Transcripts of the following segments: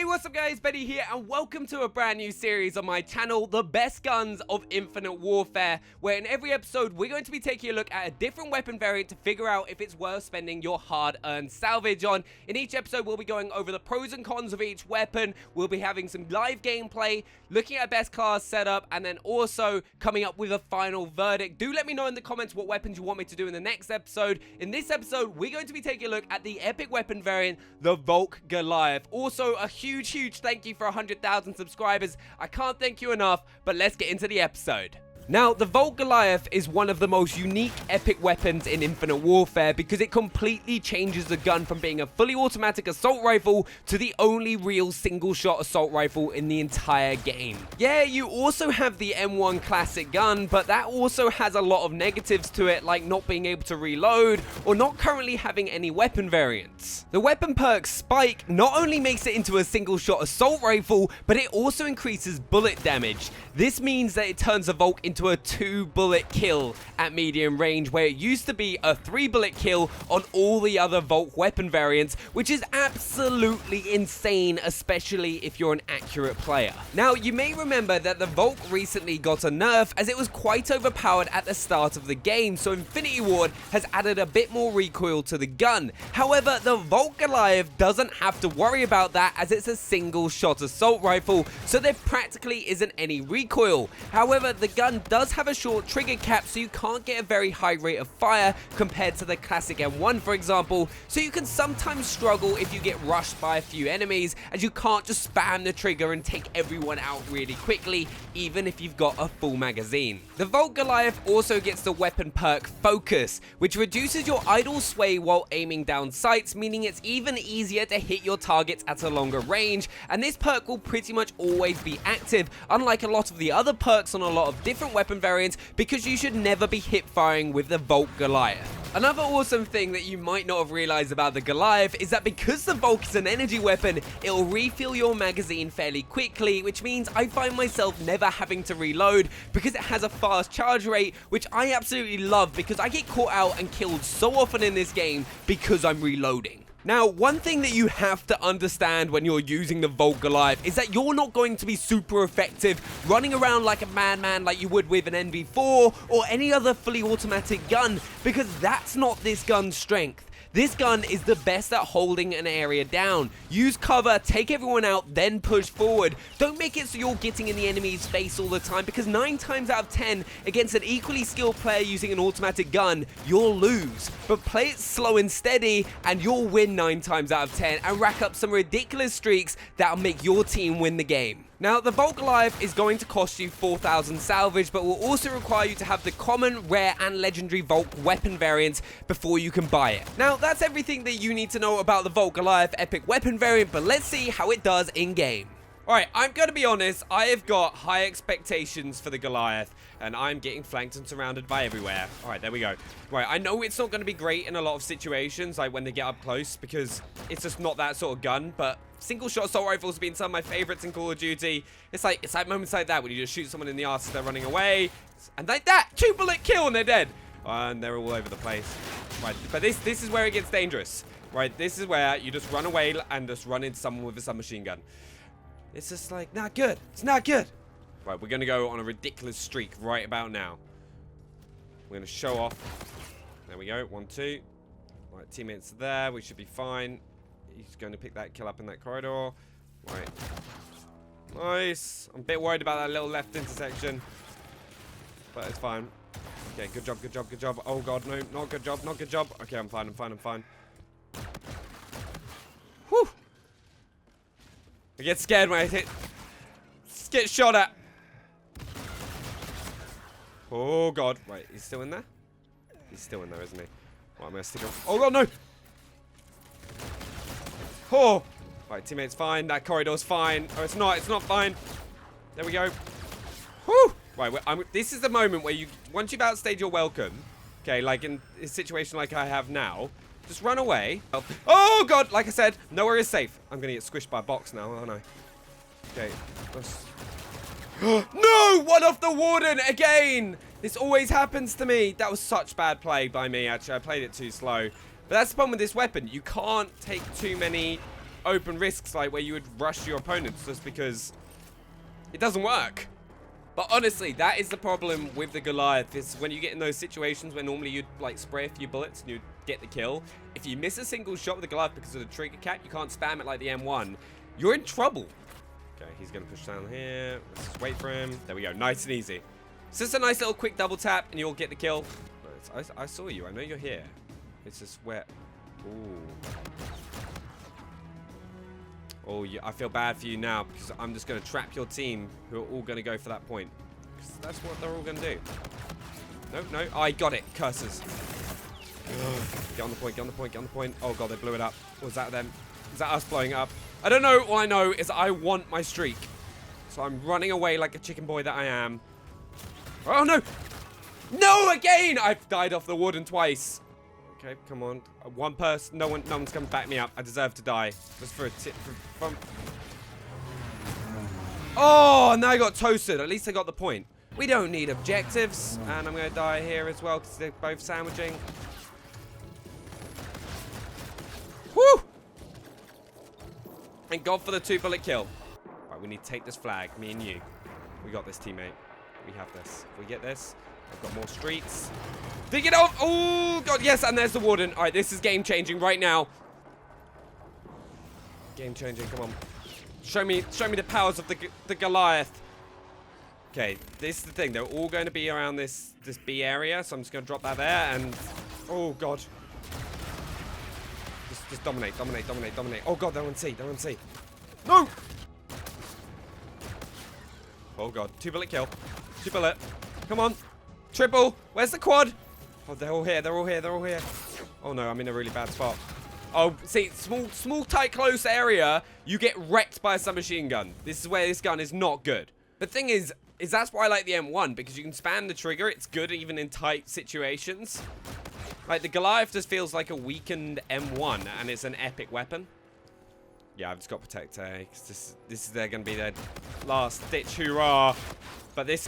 Hey, what's up guys, Benny here, and welcome to a brand new series on my channel, The Best Guns of Infinite Warfare, where in every episode we're going to be taking a look at a different weapon variant to figure out if it's worth spending your hard-earned salvage on. In each episode we'll be going over the pros and cons of each weapon, we'll be having some live gameplay, looking at a best class setup, and then also coming up with a final verdict. Do let me know in the comments what weapons you want me to do in the next episode. In this episode we're going to be taking a look at the epic weapon variant, the Volk Goliath. Also a huge thank you for 100,000 subscribers. I can't thank you enough, but let's get into the episode. Now, the Volk Goliath is one of the most unique epic weapons in Infinite Warfare because it completely changes the gun from being a fully automatic assault rifle to the only real single-shot assault rifle in the entire game. Yeah, you also have the M1 classic gun, but that also has a lot of negatives to it, like not being able to reload or not currently having any weapon variants. The weapon perk Spike not only makes it into a single-shot assault rifle, but it also increases bullet damage. This means that it turns the Volk into a 2-bullet kill at medium range, where it used to be a 3-bullet kill on all the other Volk weapon variants, which is absolutely insane, especially if you're an accurate player. Now, you may remember that the Volk recently got a nerf as it was quite overpowered at the start of the game, so Infinity Ward has added a bit more recoil to the gun. However, the Volk Goliath doesn't have to worry about that as it's a single-shot assault rifle, so there practically isn't any recoil. However, the gun does have a short trigger cap, so you can't get a very high rate of fire compared to the classic M1, for example, so you can sometimes struggle if you get rushed by a few enemies, as you can't just spam the trigger and take everyone out really quickly, even if you've got a full magazine. The Volk Goliath also gets the weapon perk Focus, which reduces your idle sway while aiming down sights, meaning it's even easier to hit your targets at a longer range, and this perk will pretty much always be active, unlike a lot of the other perks on a lot of different weapon variants, because you should never be hip firing with the Volk Goliath. Another awesome thing that you might not have realized about the Goliath is that because the Volk is an energy weapon, it'll refill your magazine fairly quickly, which means I find myself never having to reload because it has a fast charge rate, which I absolutely love because I get caught out and killed so often in this game because I'm reloading. Now, one thing that you have to understand when you're using the Volk Goliath is that you're not going to be super effective running around like a madman like you would with an NV4 or any other fully automatic gun, because that's not this gun's strength. This gun is the best at holding an area down. Use cover, take everyone out, then push forward. Don't make it so you're getting in the enemy's face all the time, because 9 times out of 10 against an equally skilled player using an automatic gun, you'll lose. But play it slow and steady and you'll win 9 times out of 10 and rack up some ridiculous streaks that'll make your team win the game. Now, the Volk Goliath is going to cost you 4,000 salvage, but will also require you to have the common, rare, and legendary Volk weapon variants before you can buy it. Now, that's everything that you need to know about the Volk Goliath epic weapon variant, but let's see how it does in-game. Alright, I'm going to be honest, I have got high expectations for the Goliath, and I'm getting flanked and surrounded by everywhere. Alright, there we go. Right, I know it's not going to be great in a lot of situations, like when they get up close, because it's just not that sort of gun, but single-shot assault rifles have been some of my favorites in Call of Duty. It's like moments like that when you just shoot someone in the arse as they're running away, and like that, 2-bullet kill and they're dead. And they're all over the place. Right, but this is where it gets dangerous. Right, this is where you just run away and just run into someone with a submachine gun. It's just like, not good. It's not good. Right, we're going to go on a ridiculous streak right about now. We're going to show off. There we go. 1, 2. Right, teammates are there. We should be fine. He's going to pick that kill up in that corridor. Right. Nice. I'm a bit worried about that little left intersection. But it's fine. Okay, good job, good job, good job. Oh, God, no. Not good job, not good job. Okay, I'm fine, I'm fine, I'm fine. Whew. I get scared when I get shot at. Oh, God. Right, he's still in there? He's still in there, isn't he? Right, I'm going to stick him. Oh, God, no. Oh. Right, teammate's fine. That corridor's fine. Oh, it's not fine. There we go. Whew. Right, this is the moment where once you've outstayed your welcome, okay, like in a situation like I have now, just run away. Oh, God, like I said, nowhere is safe. I'm going to get squished by a box now, aren't I? Okay. No! One off the warden again! This always happens to me. That was such bad play by me, actually. I played it too slow. But that's the problem with this weapon. You can't take too many open risks like where you would rush your opponents just because it doesn't work. But honestly, that is the problem with the Goliath, is when you get in those situations where normally you'd like spray a few bullets and you'd get the kill. If you miss a single shot with the Goliath because of the trigger cap, you can't spam it like the M1, you're in trouble. Okay, he's going to push down here. Let's just wait for him. There we go. Nice and easy. It's just a nice little quick double tap and you'll get the kill. I saw you. I know you're here. It's just where... Ooh. Oh, yeah, I feel bad for you now because I'm just going to trap your team who are all going to go for that point. Because that's what they're all going to do. No, I got it. Curses. Get on the point, get on the point, get on the point. Oh, God, they blew it up. Was that them? Is that us blowing it up? I don't know. All I know is I want my streak. So I'm running away like a chicken boy that I am. Oh, no. No, again. I've died off the wooden twice. Okay, come on. One person. No one's coming to back me up. I deserve to die. Just for a tip. Oh, and now I got toasted. At least I got the point. We don't need objectives. And I'm going to die here as well because they're both sandwiching. Woo! Thank God for the 2-bullet kill. Right, we need to take this flag. Me and you. We got this, teammate. We have this. If we get this, I've got more streaks. Dig it off! Oh, God, yes, and there's the warden. All right, this is game-changing right now. Game-changing, come on. Show me the powers of the Goliath. Okay, this is the thing. They're all going to be around this B area, so I'm just going to drop that there, and... Oh, God. Just dominate. Oh, God, they're on C. No! Oh, God. 2-bullet kill. 2-bullet. Come on. Triple. Where's the quad? Oh, they're all here. Oh, no, I'm in a really bad spot. Oh, see, small, tight, close area, you get wrecked by a submachine gun. This is where this gun is not good. The thing is that's why I like the M1, because you can spam the trigger. It's good even in tight situations. Like, the Goliath just feels like a weakened M1, and it's an epic weapon. Yeah, I've just got Protector, because this is going to be their last-ditch hurrah. But this...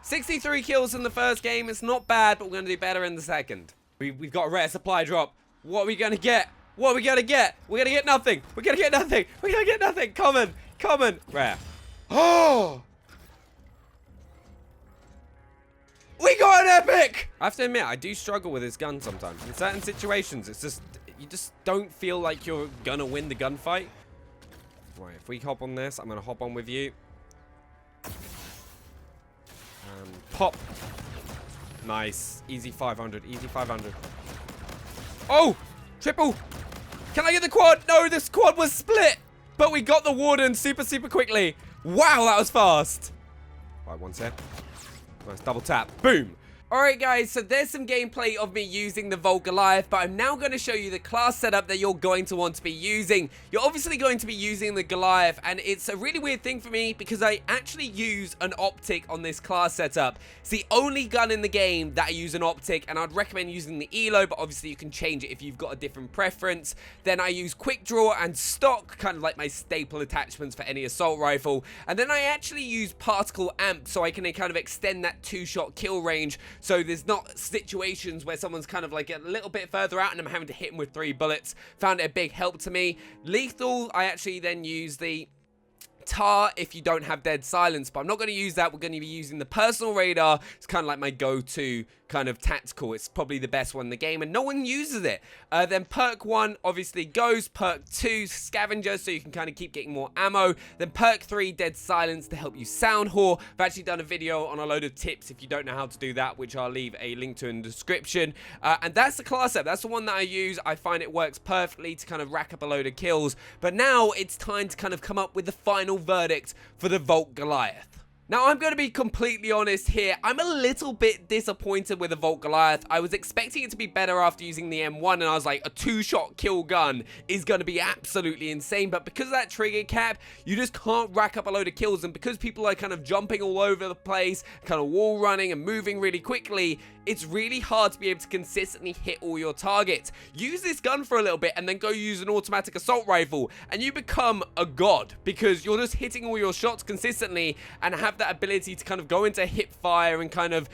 63 kills in the first game. It's not bad, but we're going to do better in the second. We've got a rare supply drop. What are we going to get? We're going to get nothing. Common. Rare. Oh! We got an epic! I have to admit, I do struggle with this gun sometimes. In certain situations, it's just... You just don't feel like you're going to win the gunfight. Right, if we hop on this, I'm going to hop on with you. Pop. Nice. Easy 500. Oh! Triple. Can I get the quad? No, this quad was split. But we got the warden super quickly. Wow, that was fast. Right, one set. Nice double tap. Boom. Alright guys, so there's some gameplay of me using the Volk Goliath, but I'm now going to show you the class setup that you're going to want to be using. You're obviously going to be using the Goliath, and it's a really weird thing for me because I actually use an optic on this class setup. It's the only gun in the game that I use an optic, and I'd recommend using the ELO, but obviously you can change it if you've got a different preference. Then I use quick draw and stock, kind of like my staple attachments for any assault rifle. And then I actually use particle amp so I can kind of extend that 2-shot kill range. So there's not situations where someone's kind of like a little bit further out and I'm having to hit them with 3 bullets. Found it a big help to me. Lethal, I actually then use the TAR if you don't have dead silence, but I'm not going to use that. We're going to be using the personal radar. It's kind of like my go-to kind of tactical. It's probably the best one in the game and no one uses it. Then perk 1 obviously goes, perk 2 scavenger, so you can kind of keep getting more ammo. Then perk 3 dead silence to help you sound whore. I've actually done a video on a load of tips if you don't know how to do that, which I'll leave a link to in the description. And that's the class up. That's the one that I use. I find it works perfectly to kind of rack up a load of kills. But now it's time to kind of come up with the final verdict for the Volk Goliath. Now, I'm going to be completely honest here. I'm a little bit disappointed with the Volk Goliath. I was expecting it to be better after using the M1, and I was like, a 2-shot kill gun is going to be absolutely insane. But because of that trigger cap, you just can't rack up a load of kills. And because people are kind of jumping all over the place, kind of wall running and moving really quickly, it's really hard to be able to consistently hit all your targets. Use this gun for a little bit and then go use an automatic assault rifle, and you become a god because you're just hitting all your shots consistently and have that ability to kind of go into hip fire and kind of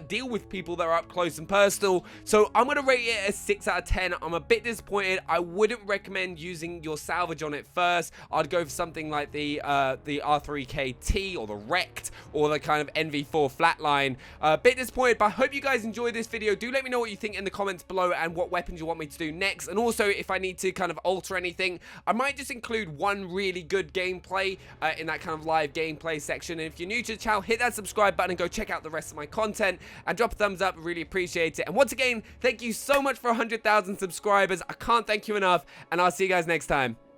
deal with people that are up close and personal. So I'm going to rate it a 6 out of 10. I'm a bit disappointed. I wouldn't recommend using your salvage on it first. I'd go for something like the R3KT or the Wrecked or the kind of NV4 flatline. A bit disappointed, but I hope you guys enjoyed this video. Do let me know what you think in the comments below and what weapons you want me to do next. And also, if I need to kind of alter anything, I might just include one really good gameplay in that kind of live gameplay section. And if you're new to the channel, hit that subscribe button and go check out the rest of my content and drop a thumbs up. I really appreciate it. And once again, thank you so much for 100,000 subscribers. I can't thank you enough, and I'll see you guys next time.